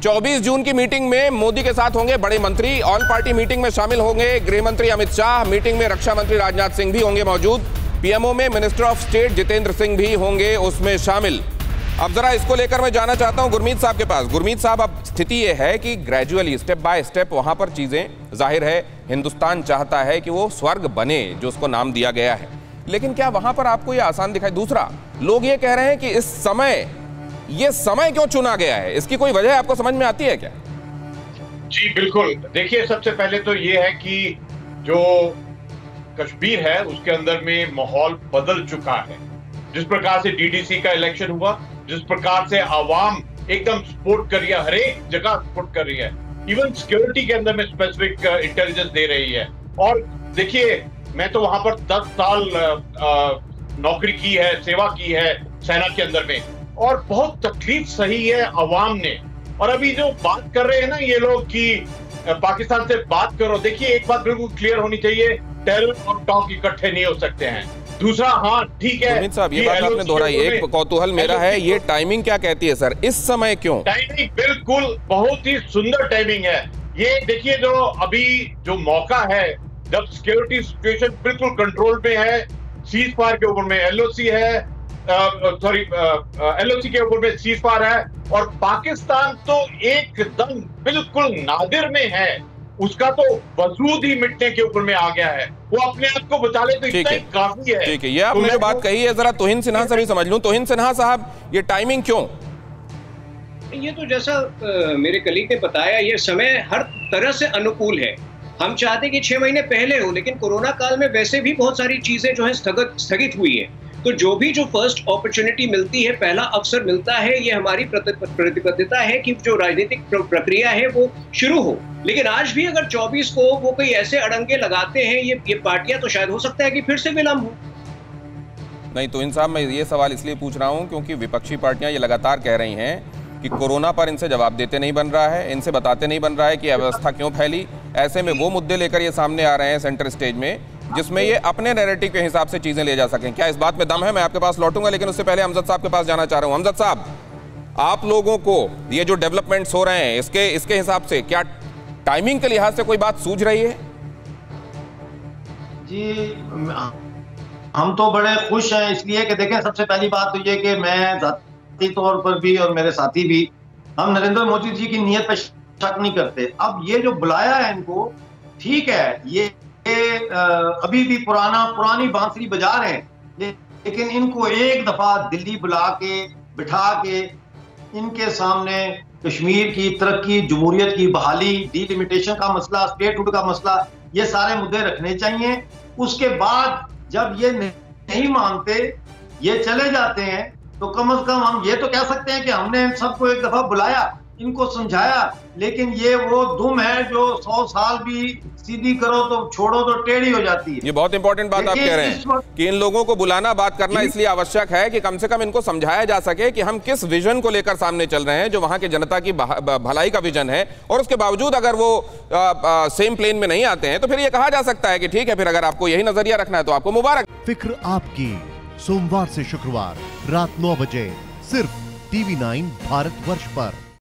24 जून की मीटिंग में मोदी के साथ होंगे बड़े मंत्री। ऑल पार्टी मीटिंग में शामिल होंगे गृह मंत्री अमित शाह। मीटिंग में रक्षा मंत्री राजनाथ सिंह भी होंगे मौजूद। पीएमओ में minister of state Jitendra Singh भी होंगे उसमें शामिल। अब जरा इसको लेकर मैं जाना चाहता हूं गुरमीत साहब के पास। गुरमीत साहब, अब स्थिति यह है कि ग्रेजुअली स्टेप बाय स्टेप वहां पर चीजें, जाहिर है हिंदुस्तान चाहता है कि वो स्वर्ग बने जो उसको नाम दिया गया है, लेकिन क्या वहां पर आपको ये आसान दिखाई? दूसरा, लोग ये कह रहे हैं कि इस समय, ये समय क्यों चुना गया है, इसकी कोई वजह आपको समझ में आती है क्या? जी बिल्कुल। देखिए, सबसे पहले तो ये है कि जो कश्मीर है उसके अंदर में माहौल बदल चुका है। जिस प्रकार से डीडीसी का इलेक्शन हुआ, जिस प्रकार से आवाम एकदम सपोर्ट कर रही है, हर एक जगह सपोर्ट कर रही है, इवन सिक्योरिटी के अंदर में स्पेसिफिक इंटेलिजेंस दे रही है। और देखिए, मैं तो वहां पर 10 साल नौकरी की है, सेवा की है सेना के अंदर में, और बहुत तकलीफ सही है अवाम ने। और अभी जो बात कर रहे हैं ना ये लोग कि पाकिस्तान से बात करो, देखिए एक बात बिल्कुल क्लियर होनी चाहिए, टेरर और टॉक इकट्ठे नहीं हो सकते हैं। दूसरा, हाँ ठीक है अमित साहब, ये बात आपने दोहराई। एक कौतूहल मेरा है, ये टाइमिंग क्या कहती है सर, इस समय क्यों? टाइमिंग बिल्कुल बहुत ही सुंदर टाइमिंग है। ये देखिए, जो अभी जो मौका है, जब सिक्योरिटी सिचुएशन बिल्कुल कंट्रोल पे है, सीज फायर के ऊपर में एलओसी है, एलओसी के ऊपर में सीज फायर है, और पाकिस्तान तो एकदम बिल्कुल नादिर में है, उसका तो वजूद ही मिटने के ऊपर में आ गया है। वो अपने आप को बचा ले तो इतना ही काफी है। ठीक है, ये आपने जो बात कही है, जरा तोहिन सिन्हा से भी समझ लूं। तोहिन सिन्हा साहब, ये टाइमिंग क्यों? ये तो जैसा मेरे कलीग ने बताया, ये समय हर तरह से अनुकूल है। हम चाहते कि 6 महीने पहले हो, लेकिन कोरोना काल में वैसे भी बहुत सारी चीजें जो है स्थगित हुई है। तो जो भी जो फर्स्ट अपॉर्चुनिटी मिलती है, पहला अवसर मिलता है, ये हमारी प्रतिबद्धता है कि जो राजनीतिक प्रक्रिया है वो शुरू हो। लेकिन आज भी अगर 24 को वो कोई ऐसे अड़ंगे लगाते हैं ये पार्टियां, तो शायद हो सकता है कि फिर से विलंब हो। नहीं तो इन साहब, मैं ये सवाल इसलिए पूछ रहा हूं क्योंकि विपक्षी पार्टियां ये लगातार कह रही हैं कि कोरोना पर इनसे जवाब देते नहीं बन रहा है, इनसे बताते नहीं बन रहा है कि अव्यवस्था क्यों फैली। ऐसे में वो मुद्दे लेकर ये सामने आ रहे हैं सेंटर स्टेज में, जिसमें ये अपने नैरेटिव के हिसाब से चीजें ले जा सकें। क्या इस बात में दम है? मैं आपके पास लौटूंगा, लेकिन उससे पहले अमजद साहब के पास जाना चाह रहा हूं। अमजद साहब, आप लोगों को ये जो डेवलपमेंट्स हो रहे हैं, इसके हिसाब से क्या टाइमिंग के लिहाज से कोई बात सूझ रही है? जी, हम तो बड़े खुश हैं इसलिए कि देखें, सबसे पहली बात तो ये कि मैं जाती तौर पर भी और मेरे साथी भी, हम नरेंद्र मोदी जी की नीयत पे शक नहीं करते। अब ये जो बुलाया है इनको, ठीक है, ये अभी भी पुरानी बांसुरी बजा रहे हैं, लेकिन इनको एक दफा दिल्ली बुला के बिठा के इनके सामने कश्मीर की तरक्की, जमहूरियत की बहाली, डिलिमिटेशन का मसला, स्टेटहुड का मसला, ये सारे मुद्दे रखने चाहिए। उसके बाद जब ये नहीं मानते, ये चले जाते हैं, तो कम से कम हम ये तो कह सकते हैं कि हमने सबको एक दफा बुलाया, इनको समझाया। लेकिन ये वो दुम है जो 100 साल भी सीधी करो तो छोड़ो तो टेढ़ी हो जाती है। ये बहुत इंपॉर्टेंट बात आप कह रहे हैं कि इन लोगों को बुलाना, बात करना इसलिए आवश्यक है कि कम से कम इनको समझाया जा सके कि हम किस विजन को लेकर सामने चल रहे हैं, जो वहां के जनता की भलाई का विजन है। और उसके बावजूद अगर वो सेम प्लेन में नहीं आते हैं, तो फिर ये कहा जा सकता है कि ठीक है, फिर अगर आपको यही नजरिया रखना है तो आपको मुबारक। फिक्र आपकी, सोमवार से शुक्रवार रात 9 बजे, सिर्फ TV9 भारतवर्ष पर।